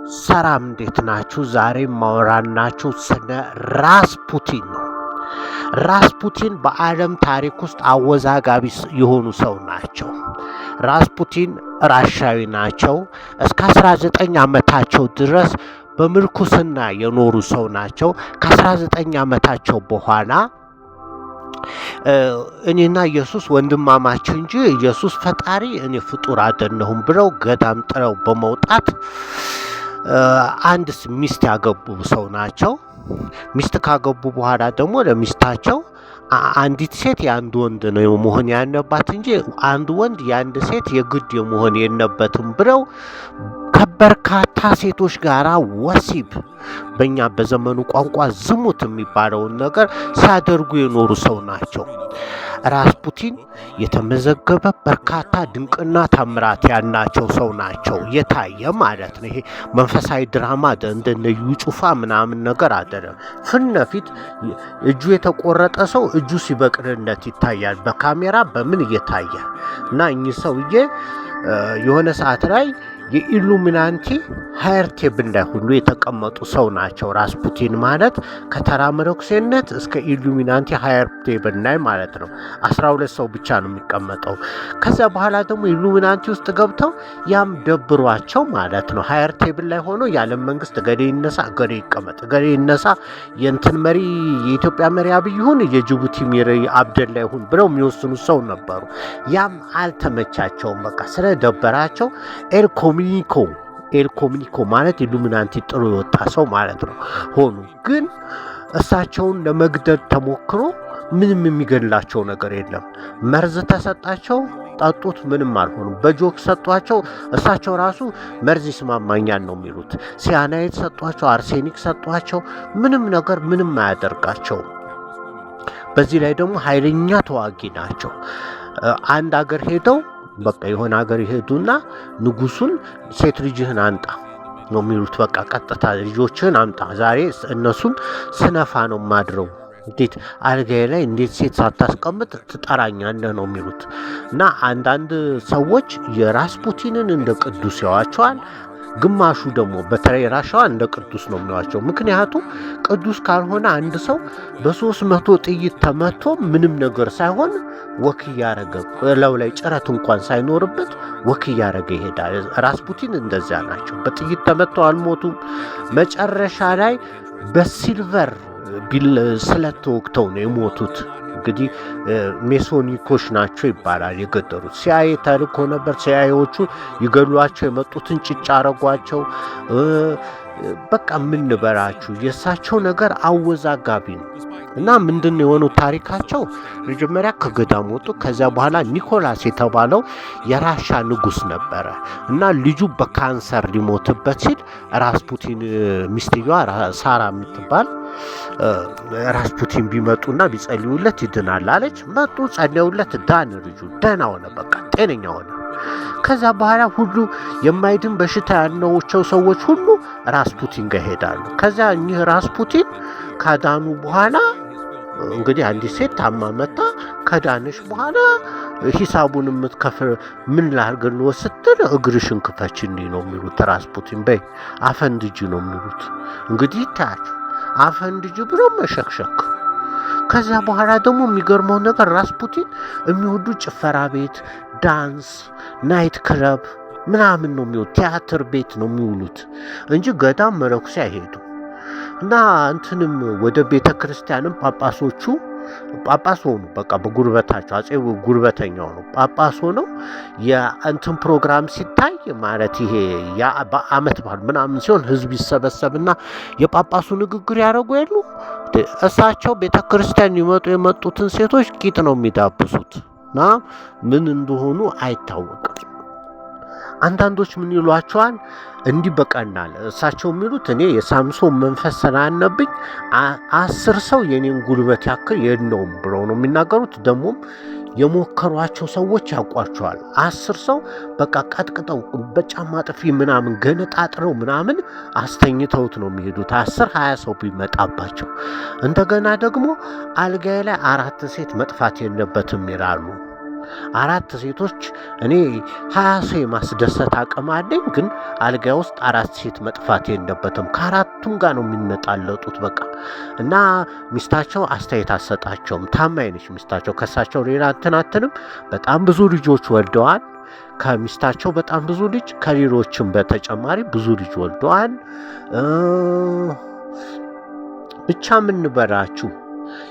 ሰላም እንዴት ናችሁ? ዛሬ ማወራናችሁ ስለ ራስፑቲን ነው። ራስፑቲን በዓለም ታሪክ ውስጥ አወዛጋቢ የሆኑ ሰው ናቸው። ራስፑቲን ራሻዊ ናቸው። እስከ 19 ዓመታቸው ድረስ በምርኩስና የኖሩ ሰው ናቸው። ከ19 ዓመታቸው በኋላ እኔና ኢየሱስ ወንድማማች እንጂ ኢየሱስ ፈጣሪ እኔ ፍጡር አይደለሁም ብለው ገዳም ጥለው በመውጣት አንድ ሚስት ያገቡ ሰው ናቸው። ሚስት ካገቡ በኋላ ደግሞ ለሚስታቸው አንዲት ሴት የአንድ ወንድ ነው መሆን ያለባት እንጂ አንድ ወንድ የአንድ ሴት የግድ የመሆን የለበትም ብለው ከበርካታ ሴቶች ጋር ወሲብ በእኛ በዘመኑ ቋንቋ ዝሙት የሚባለውን ነገር ሲያደርጉ የኖሩ ሰው ናቸው። ራስፑቲን የተመዘገበ በርካታ ድንቅና ታምራት ያላቸው ሰው ናቸው። የታየ ማለት ነው። ይሄ መንፈሳዊ ድራማ እንደነ ዩጩፋ ምናምን ነገር አይደለም። ፊት ለፊት እጁ የተቆረጠ ሰው እጁ ሲበቅልለት ይታያል፣ በካሜራ በምን እየታየ እና እኚህ ሰውዬ የሆነ ሰዓት ላይ የኢሉሚናንቲ ሃየር ቴብል ላይ ሁሉ የተቀመጡ ሰው ናቸው። ራስፑቲን ማለት ከተራ መነኩሴነት እስከ ኢሉሚናንቲ ሃየር ቴብል ላይ ማለት ነው። 12 ሰው ብቻ ነው የሚቀመጠው። ከዛ በኋላ ደግሞ ኢሉሚናንቲ ውስጥ ገብተው ያም ደብሯቸው ማለት ነው። ሃየር ቴብል ላይ ሆኖ የዓለም መንግስት ገሌ ይነሳ፣ ገሌ ይቀመጥ፣ ገሌ ይነሳ፣ የእንትን መሪ የኢትዮጵያ መሪ አብይ ይሁን፣ የጅቡቲ መሪ አብደላ ይሁን ብለው የሚወስኑ ሰው ነበሩ። ያም አልተመቻቸውም። በቃ ስለደበራቸው ኤል ኮሚኒኮ ማለት ኢሉሚናንቲ ጥሩ የወጣ ሰው ማለት ነው ሆኑ። ግን እሳቸውን ለመግደል ተሞክሮ ምንም የሚገድላቸው ነገር የለም። መርዝ ተሰጣቸው፣ ጠጡት፣ ምንም አልሆኑም። በጆክ ሰጧቸው፣ እሳቸው ራሱ መርዝ ይስማማኛል ነው የሚሉት። ሲያናይድ ሰጧቸው፣ አርሴኒክ ሰጧቸው፣ ምንም ነገር ምንም አያደርጋቸውም። በዚህ ላይ ደግሞ ኃይለኛ ተዋጊ ናቸው። አንድ አገር ሄደው በቃ የሆነ ሀገር ይሄዱና ንጉሱን ሴት ልጅህን አንጣ ነው የሚሉት። በቃ ቀጥታ ልጆችህን አምጣ፣ ዛሬ እነሱን ስነፋ ነው ማድረው፣ እንዴት አልጋዬ ላይ እንዴት ሴት ሳታስቀምጥ ትጠራኛለህ ነው የሚሉት። እና አንዳንድ ሰዎች የራስፑቲንን እንደ ቅዱስ ያዋቸዋል። ግማሹ ደግሞ በተለይ ራሻዋ እንደ ቅዱስ ነው የሚዋቸው። ምክንያቱም ቅዱስ ካልሆነ አንድ ሰው በ300 ጥይት ተመቶ ምንም ነገር ሳይሆን ወክ እያረገ ለው ላይ ጭረት እንኳን ሳይኖርበት ወክ እያረገ ይሄዳል። ራስፑቲን እንደዚያ ናቸው። በጥይት ተመተው አልሞቱም። መጨረሻ ላይ በሲልቨር ስለት ተወግተው ነው የሞቱት። እንግዲህ ሜሶኒኮች ናቸው ይባላል የገደሉት። ሲአይኤ ተልኮ ነበር። ሲአይኤዎቹ ይገሏቸው የመጡትን ጭጫ አረጓቸው። በቃ ምን ንበራችሁ፣ የእሳቸው ነገር አወዛጋቢ ነው። እና ምንድን የሆነው ታሪካቸው መጀመሪያ ከገዳም ወጡ። ከዚያ በኋላ ኒኮላስ የተባለው የራሻ ንጉስ ነበረ እና ልጁ በካንሰር ሊሞትበት ሲል ራስፑቲን ሚስትየዋ ሳራ የምትባል ራስፑቲን ቢመጡና ቢጸልዩለት ይድናል አለች። መጡ፣ ጸልዩለት፣ ዳን። ልጁ ደህና ሆነ፣ በቃ ጤነኛ ሆነ። ከዛ በኋላ ሁሉ የማይድን በሽታ ያላቸው ሰዎች ሁሉ ራስፑቲን ጋር ሄዳሉ። ከዛ እኚህ ራስፑቲን ካዳኑ በኋላ እንግዲህ አንዲት ሴት ታማ መጣ። ከዳንሽ በኋላ ሂሳቡን የምትከፍል ምን ላድርግልዎ ስትል እግርሽን ክፈችልኝ ነው የሚሉት። ራስፑቲን በይ አፈንድጂ ነው የሚሉት። እንግዲህ ታያችሁ አፈንድጂ ብሎ መሸክሸክ። ከዛ በኋላ ደግሞ የሚገርመው ነገር ራስፑቲን የሚወዱ ጭፈራ ቤት፣ ዳንስ፣ ናይት ክለብ ምናምን ነው የሚውሉት። ቲያትር ቤት ነው የሚውሉት እንጂ ገዳም መነኩሴ አይሄዱ። እና እንትንም ወደ ቤተ ክርስቲያንም ጳጳሶቹ ጳጳስ ሆኑ። በቃ በጉርበታቸው አጼ ጉርበተኛው ነው ጳጳስ ሆነው የእንትን ፕሮግራም ሲታይ ማለት ይሄ በዓመት በዓል ምናምን ሲሆን ህዝብ ይሰበሰብና የጳጳሱ ንግግር ያደረጉ የሉ እሳቸው ቤተ ክርስቲያን የመጡትን ሴቶች ቂጥ ነው የሚዳብሱት እና ምን እንደሆኑ አይታወቅም። አንዳንዶች ምን ይሏቸዋል እንዲህ በቀናል። እሳቸው የሚሉት እኔ የሳምሶን መንፈስ ስላለብኝ 10 ሰው የኔን ጉልበት ያክል የለውም ብለው ነው የሚናገሩት። ደግሞም የሞከሯቸው ሰዎች ያውቋቸዋል። 10 ሰው በቃ ቀጥቅጠው በጫማ ጥፊ ምናምን ገነጣጥረው ምናምን አስተኝተውት ነው የሚሄዱት 10-20 ሰው ቢመጣባቸው። እንደገና ደግሞ አልጋዬ ላይ 4 ሴት መጥፋት የለበትም ይላሉ። 4 ሴቶች እኔ 20 ሰው የማስደሰት አቅም አለኝ፣ ግን አልጋ ውስጥ 4 ሴት መጥፋት የለበትም። ከአራቱም ጋር ነው የሚነጣለጡት በቃ። እና ሚስታቸው አስተያየት አትሰጣቸውም። ታማኝ ነች ሚስታቸው። ከሳቸው ሌላ አትናትንም። በጣም ብዙ ልጆች ወልደዋል። ከሚስታቸው በጣም ብዙ ልጅ፣ ከሌሎችም በተጨማሪ ብዙ ልጅ ወልደዋል። ብቻ ምን በራችሁ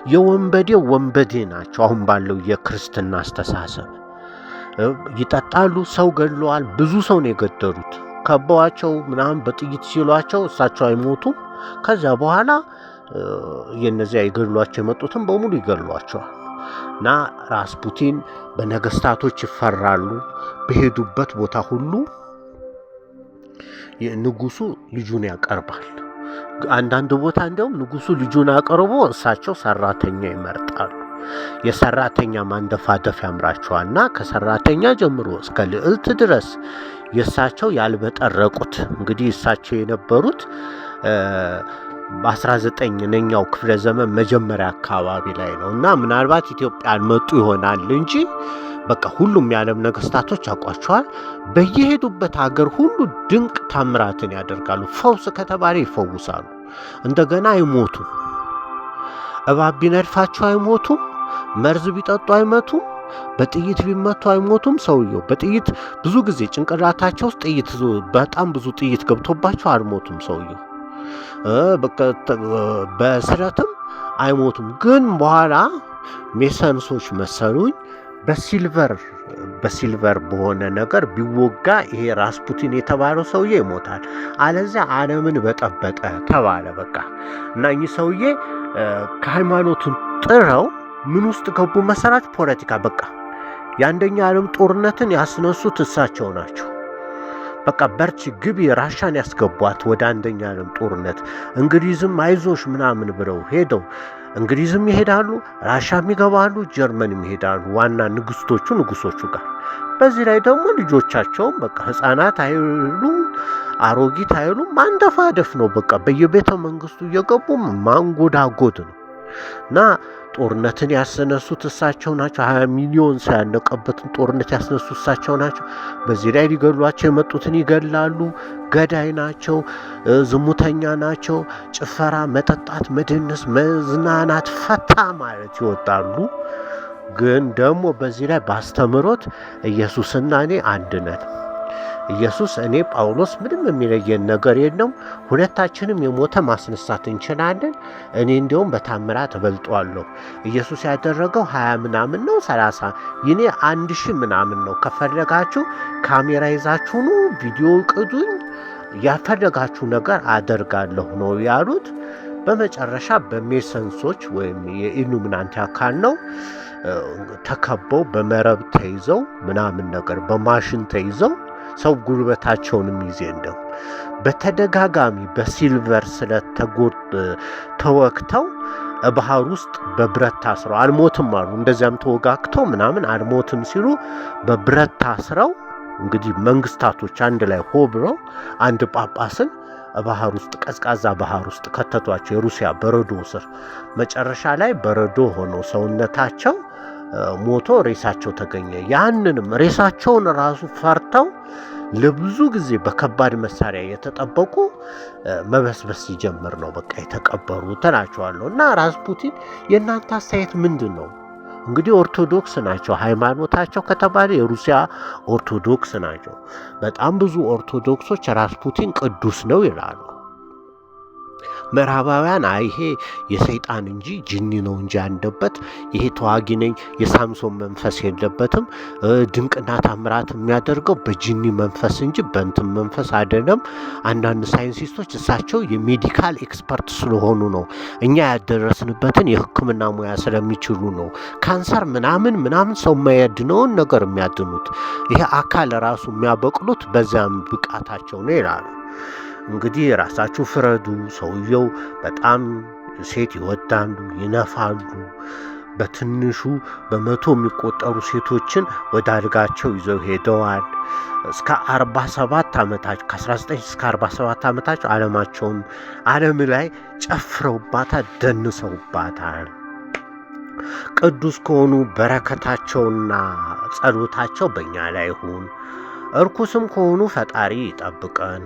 የወንበዴ ወንበዴ ናቸው። አሁን ባለው የክርስትና አስተሳሰብ ይጠጣሉ፣ ሰው ገድለዋል። ብዙ ሰው ነው የገደሉት። ከበዋቸው ምናምን በጥይት ሲሏቸው እሳቸው አይሞቱም። ከዚያ በኋላ የነዚያ ይገድሏቸው የመጡትን በሙሉ ይገድሏቸዋል። እና ራስፑቲን በነገስታቶች ይፈራሉ። በሄዱበት ቦታ ሁሉ ንጉሱ ልጁን ያቀርባል። አንዳንድ ቦታ እንደውም ንጉሱ ልጁን አቀርቦ እሳቸው ሰራተኛ ይመርጣሉ። የሰራተኛ ማንደፋደፍ ያምራቸዋልና ከሰራተኛ ጀምሮ እስከ ልዕልት ድረስ የእሳቸው ያልበጠረቁት እንግዲህ እሳቸው የነበሩት በ19ኛው ክፍለ ዘመን መጀመሪያ አካባቢ ላይ ነው እና ምናልባት ኢትዮጵያ አልመጡ ይሆናል እንጂ በቃ ሁሉም የዓለም ነገስታቶች ያውቋቸዋል። በየሄዱበት ሀገር ሁሉ ድንቅ ታምራትን ያደርጋሉ። ፈውስ ከተባለ ይፈውሳሉ። እንደገና አይሞቱም። እባብ ቢነድፋቸው አይሞቱም። መርዝ ቢጠጡ አይመቱም። በጥይት ቢመቱ አይሞቱም። ሰውየው በጥይት ብዙ ጊዜ ጭንቅላታቸው ውስጥ ጥይት በጣም ብዙ ጥይት ገብቶባቸው አልሞቱም። ሰውየው በስረትም አይሞቱም። ግን በኋላ ሜሰንሶች መሰሉኝ በሲልቨር በሆነ ነገር ቢወጋ ይሄ ራስፑቲን የተባለው ሰውዬ ይሞታል፣ አለዚያ ዓለምን በጠበጠ ተባለ በቃ። እና እኚህ ሰውዬ ከሃይማኖቱን ጥረው ምን ውስጥ ገቡ መሰራት? ፖለቲካ በቃ። የአንደኛ ዓለም ጦርነትን ያስነሱት እሳቸው ናቸው። በቃ በርቺ ግቢ ራሻን ያስገቧት ወደ አንደኛ ዓለም ጦርነት። እንግሊዝም አይዞሽ ምናምን ብለው ሄደው እንግሊዝም ይሄዳሉ፣ ራሻም ይገባሉ፣ ጀርመንም ይሄዳሉ። ዋና ንጉሶቹ ጋር። በዚህ ላይ ደግሞ ልጆቻቸውም በቃ ህፃናት አይሉ አሮጊት አይሉ ማንደፋደፍ ነው በቃ። በየቤተ መንግስቱ እየገቡ ማንጎዳጎድ ነው። እና ጦርነትን ያስነሱት እሳቸው ናቸው። 20 ሚሊዮን ሰው ያለቀበትን ጦርነት ያስነሱት እሳቸው ናቸው። በዚህ ላይ ሊገድሏቸው የመጡትን ይገድላሉ። ገዳይ ናቸው፣ ዝሙተኛ ናቸው። ጭፈራ፣ መጠጣት፣ መደነስ፣ መዝናናት፣ ፈታ ማለት ይወጣሉ። ግን ደግሞ በዚህ ላይ ባስተምሮት ኢየሱስና እኔ አንድ ነን። ኢየሱስ እኔ ጳውሎስ ምንም የሚለየን ነገር የለም። ሁለታችንም የሞተ ማስነሳት እንችላለን። እኔ እንዲያውም በታምራት እበልጧለሁ። ኢየሱስ ያደረገው 20 ምናምን ነው 30 ይኔ 1000 ምናምን ነው። ከፈለጋችሁ ካሜራ ይዛችሁ ነው ቪዲዮ ቅዱኝ፣ ያፈለጋችሁ ነገር አደርጋለሁ ነው ያሉት። በመጨረሻ በሜሰንሶች ወይም የኢሉሚናንቲ አካል ነው ተከበው በመረብ ተይዘው ምናምን ነገር በማሽን ተይዘው ሰው ጉልበታቸውንም ይዜ እንደው በተደጋጋሚ በሲልቨር ተወግተው ባህር ውስጥ በብረት ታስረው አልሞትም አሉ። እንደዚያም ተወጋግተው ምናምን አልሞትም ሲሉ በብረት ታስረው እንግዲህ መንግስታቶች አንድ ላይ ሆ ብለው አንድ ጳጳስን ባህር ውስጥ ቀዝቃዛ ባህር ውስጥ ከተቷቸው። የሩሲያ በረዶ ስር መጨረሻ ላይ በረዶ ሆኖ ሰውነታቸው ሞቶ ሬሳቸው ተገኘ። ያንንም ሬሳቸውን ራሱ ፈርተው ለብዙ ጊዜ በከባድ መሳሪያ የተጠበቁ መበስበስ ሲጀምር ነው በቃ የተቀበሩ ተናቸዋለሁ። እና ራስፑቲን የእናንተ አስተያየት ምንድን ነው? እንግዲህ ኦርቶዶክስ ናቸው። ሃይማኖታቸው ከተባለ የሩሲያ ኦርቶዶክስ ናቸው። በጣም ብዙ ኦርቶዶክሶች ራስፑቲን ቅዱስ ነው ይላሉ። ምዕራባውያን ይሄ የሰይጣን እንጂ ጅኒ ነው እንጂ ያለበት ይሄ ተዋጊ ነኝ የሳምሶን መንፈስ የለበትም፣ ድንቅና ታምራት የሚያደርገው በጅኒ መንፈስ እንጂ በእንትን መንፈስ አይደለም። አንዳንድ ሳይንቲስቶች እሳቸው የሜዲካል ኤክስፐርት ስለሆኑ ነው፣ እኛ ያደረስንበትን የሕክምና ሙያ ስለሚችሉ ነው። ካንሰር ምናምን ሰው የማያድነውን ነገር የሚያድኑት ይሄ አካል ራሱ የሚያበቅሉት በዚያም ብቃታቸው ነው ይላሉ። እንግዲህ ራሳችሁ ፍረዱ። ሰውየው በጣም ሴት ይወዳሉ፣ ይነፋሉ። በትንሹ በመቶ የሚቆጠሩ ሴቶችን ወደ አልጋቸው ይዘው ሄደዋል። እስከ 47 ዓመታቸው ከ19 እስከ 47 ዓመታቸው ዓለም ላይ ጨፍረውባታል፣ ደንሰውባታል። ቅዱስ ከሆኑ በረከታቸውና ጸሎታቸው በእኛ ላይ ይሁን። እርኩስም ከሆኑ ፈጣሪ ይጠብቀን።